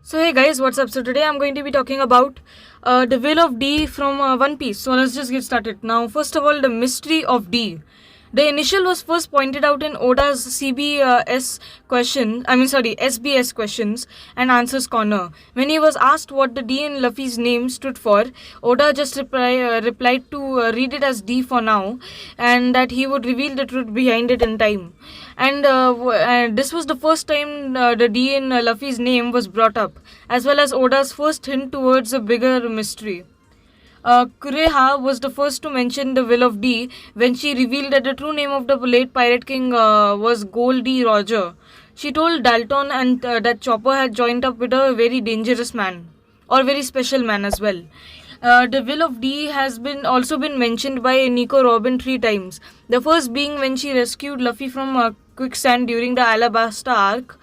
So hey guys, what's up? So today I'm going to be talking about the Will of D from One Piece. So let's just get started. Now, first of all, the mystery of D. The initial was first pointed out in Oda's SBS questions and answers corner. When he was asked what the D in Luffy's name stood for, Oda just replied to read it as D for now, and that he would reveal the truth behind it in time. And this was the first time the D in Luffy's name was brought up, as well as Oda's first hint towards a bigger mystery. Kureha was the first to mention the will of D when she revealed that the true name of the late Pirate King was Goldie Roger. She told Dalton and that Chopper had joined up with a very dangerous man, or very special man as well. The will of D has been also been mentioned by Nico Robin 3 times. The first being when she rescued Luffy from quicksand during the Alabasta arc.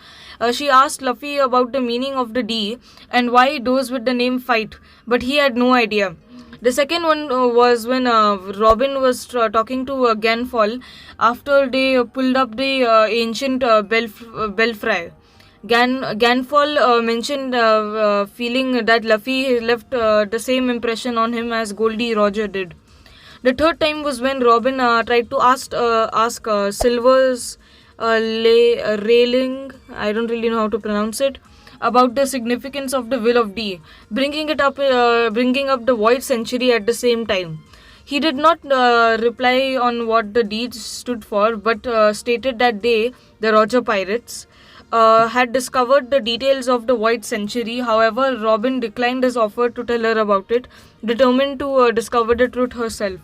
She asked Luffy about the meaning of the D and why those with the name fight, but he had no idea. The second one was when Robin was talking to Ganfall after they pulled up the ancient Belfry. Ganfall mentioned feeling that Luffy left the same impression on him as Goldie Roger did. The third time was when Robin tried to ask Silver's railing. I don't really know how to pronounce it, about the significance of the will of D, bringing up the Void Century at the same time. He did not reply on what the D stood for, but stated that they, the Roger Pirates, had discovered the details of the Void Century. However, Robin declined his offer to tell her about it, determined to discover the truth herself.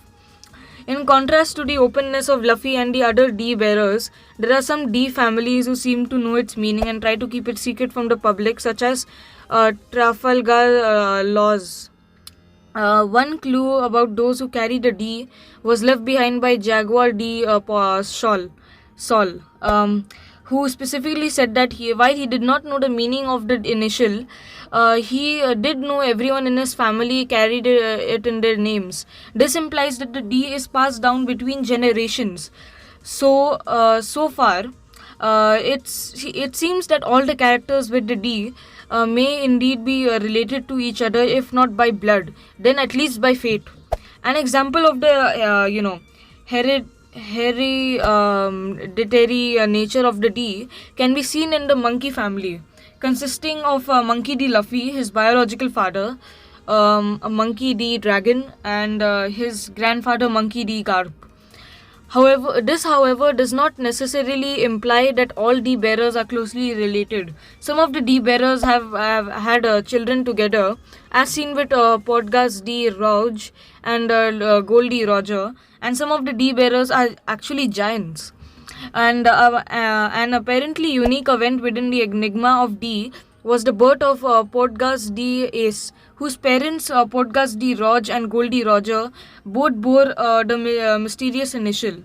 In contrast to the openness of Luffy and the other D bearers, there are some D families who seem to know its meaning and try to keep it secret from the public, such as Trafalgar Laws. One clue about those who carry the D was left behind by Jaguar D. Sol, who specifically said that while he did not know the meaning of the initial, he did know everyone in his family carried it in their names. This implies that the D is passed down between generations. So far, it seems that all the characters with the D may indeed be related to each other, if not by blood, then at least by fate. An example of the hereditary nature of the D can be seen in the monkey family, consisting of Monkey D. Luffy, his biological father, a Monkey D. Dragon, and his grandfather Monkey D. Garp. However, does not necessarily imply that all D bearers are closely related. Some of the D bearers have had children together, as seen with Podgas D. Rouge and Goldie Roger, and some of the D bearers are actually giants. And an apparently unique event within the enigma of D was the birth of Podgas D. Ace, whose parents, Podgas D. Rog and Goldie Roger, both bore the mysterious initial.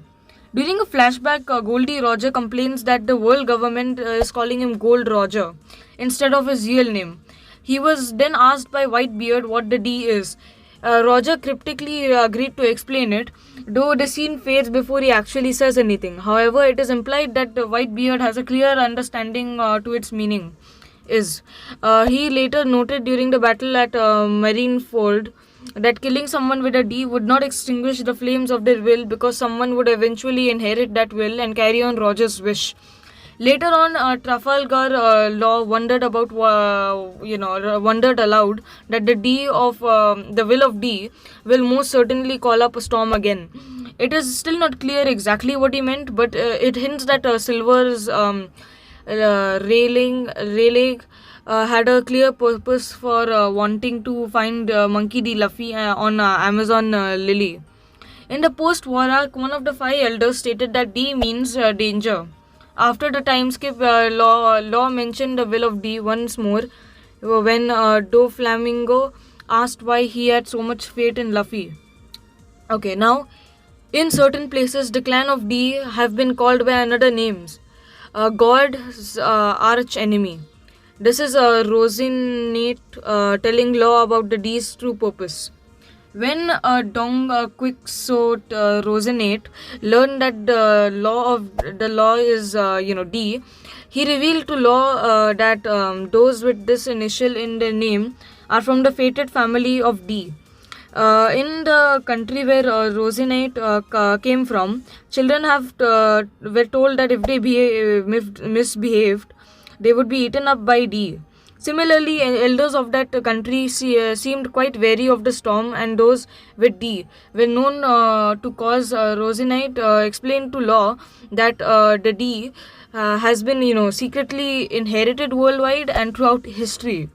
During a flashback, Goldie Roger complains that the world government is calling him Gold Roger instead of his real name. He was then asked by Whitebeard what the D is. Roger cryptically agreed to explain it, though the scene fades before he actually says anything. However, it is implied that Whitebeard has a clear understanding to its meaning. He later noted during the battle at Marineford that killing someone with a D would not extinguish the flames of their will, because someone would eventually inherit that will and carry on Roger's wish. Later on, Trafalgar Law wondered aloud that the D of the will of D will most certainly call up a storm again. It is still not clear exactly what he meant, but it hints that Silver's railing had a clear purpose for wanting to find Monkey D. Luffy on Amazon Lily. In the post-war arc, one of the 5 elders stated that D means danger. After the time skip, Law mentioned the will of D once more when Doflamingo asked why he had so much faith in Luffy. Okay, now, in certain places, the clan of D have been called by another names. God's arch enemy. This is a Rosinate telling Law about the D's true purpose. When Dong Quixote Rosinate learned that the law is D, He revealed to Law that those with this initial in their name are from the fated family of D. In the country where Rosinite came from, children were told that if they misbehaved, they would be eaten up by D. Similarly, elders of that country seemed quite wary of the storm, and those with D were known to cause Rosinite explained to Law that the D has been, secretly inherited worldwide and throughout history,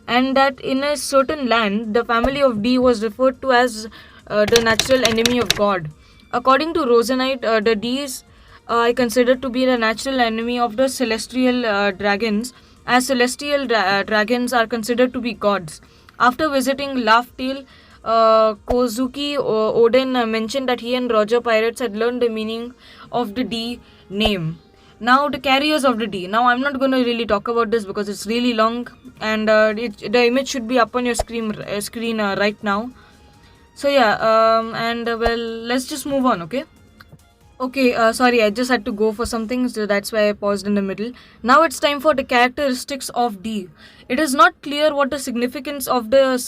and that in a certain land, the family of D was referred to as the natural enemy of God. According to Rosenite, the Ds are considered to be the natural enemy of the celestial dragons, as celestial dragons are considered to be gods. After visiting Laughtale, Kozuki Oden mentioned that he and Roger Pirates had learned the meaning of the D name. Now the carriers of the D. Now I'm not going to really talk about this because it's really long, and the image should be up on your screen right now. So yeah, well, let's just move on, okay? Okay, sorry, I just had to go for something, so that's why I paused in the middle. Now it's time for the characteristics of D. It is not clear what the significance of the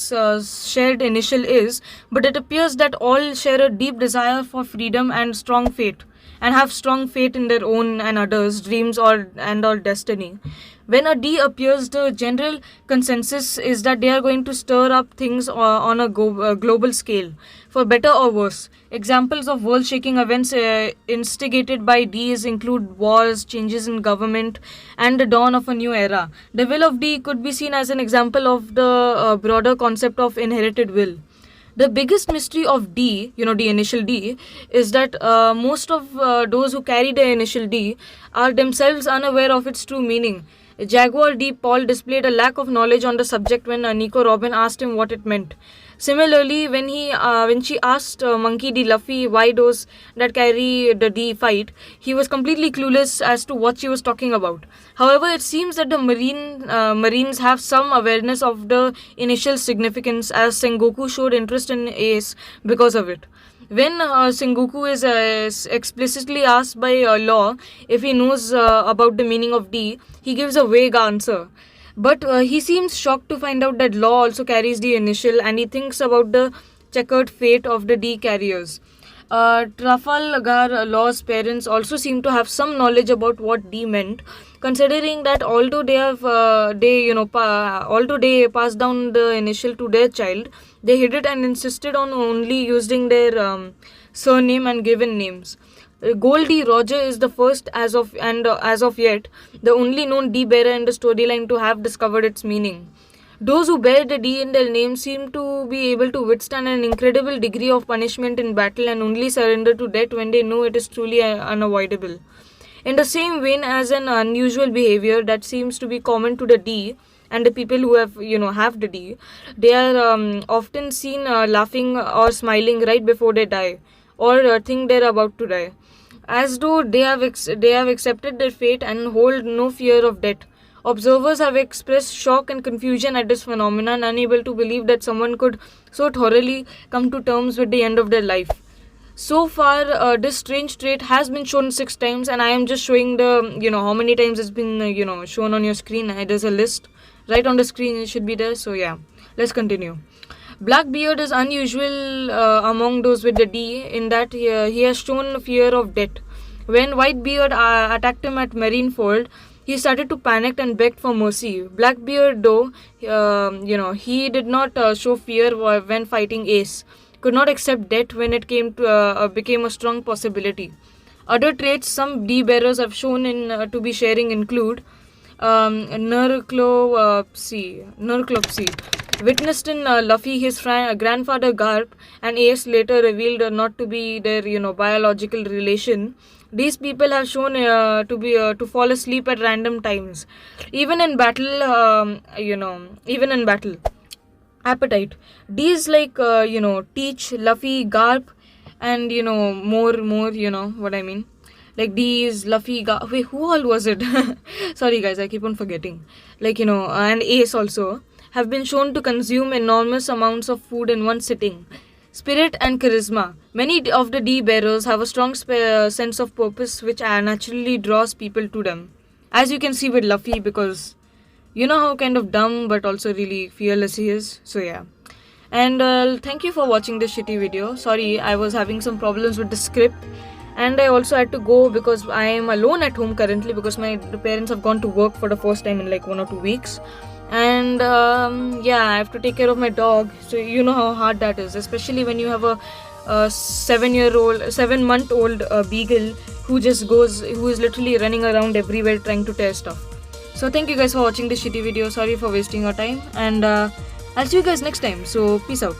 shared initial is, but it appears that all share a deep desire for freedom and strong faith, and have strong faith in their own and others' dreams or destiny. When a D appears, the general consensus is that they are going to stir up things on a global scale, for better or worse. Examples of world shaking events instigated by Ds include wars, changes in government, and the dawn of a new era. The will of D could be seen as an example of the broader concept of inherited will. The biggest mystery of D, the initial D, is that most of those who carry the initial D are themselves unaware of its true meaning. Jaguar D. Paul displayed a lack of knowledge on the subject when Nico Robin asked him what it meant. Similarly, when she asked Monkey D. Luffy why those that carry the D fight, he was completely clueless as to what she was talking about. However, it seems that the Marines have some awareness of the initial significance, as Sengoku showed interest in Ace because of it. When Sengoku is explicitly asked by Law if he knows about the meaning of D, he gives a vague answer. But he seems shocked to find out that Law also carries the initial, and he thinks about the checkered fate of the D carriers. Trafalgar Law's parents also seem to have some knowledge about what D meant, considering that although although they passed down the initial to their child, they hid it and insisted on only using their surname and given names. Goldie Roger is the first as of yet the only known D bearer in the storyline to have discovered its meaning. Those who bear the D in their name seem to be able to withstand an incredible degree of punishment in battle and only surrender to death when they know it is truly unavoidable. In the same vein as an unusual behavior that seems to be common to the D and the people who have the D, they are often seen laughing or smiling right before they die, or think they're about to die, as though they have accepted their fate and hold no fear of death. Observers have expressed shock and confusion at this phenomenon, unable to believe that someone could so thoroughly come to terms with the end of their life. So far, this strange trait has been shown 6 times, and I am just showing the, how many times it's been, shown on your screen. There's a list right on the screen, it should be there. So yeah, let's continue. Blackbeard is unusual among those with the D in that he has shown fear of death. When Whitebeard attacked him at Marineford, he started to panic and begged for mercy. Blackbeard, though, he did not show fear when fighting Ace, could not accept death when it became a strong possibility. Other traits some D bearers have shown to be sharing include narcolepsy, witnessed in Luffy, his grandfather Garp, and Ace later revealed not to be their biological relation. These people have shown to fall asleep at random times, even in battle. Appetite. These Teach, Luffy, Garp, and more. What I mean. Like these Luffy, wait, who all was it? Sorry guys, I keep on forgetting. And Ace also have been shown to consume enormous amounts of food in one sitting. Spirit and charisma. Many of the D bearers have a strong sense of purpose which naturally draws people to them. as you can see with Luffy, because you know how kind of dumb but also really fearless he is. So yeah. And thank you for watching this shitty video. Sorry, I was having some problems with the script, and I also had to go because I am alone at home currently because my parents have gone to work for the first time in like 1 or 2 weeks. And yeah, I have to take care of my dog, so you know how hard that is, especially when you have a 7-month-old beagle who is literally running around everywhere trying to tear stuff. So thank you guys for watching this shitty video. Sorry for wasting your time, and I'll see you guys next time. So peace out.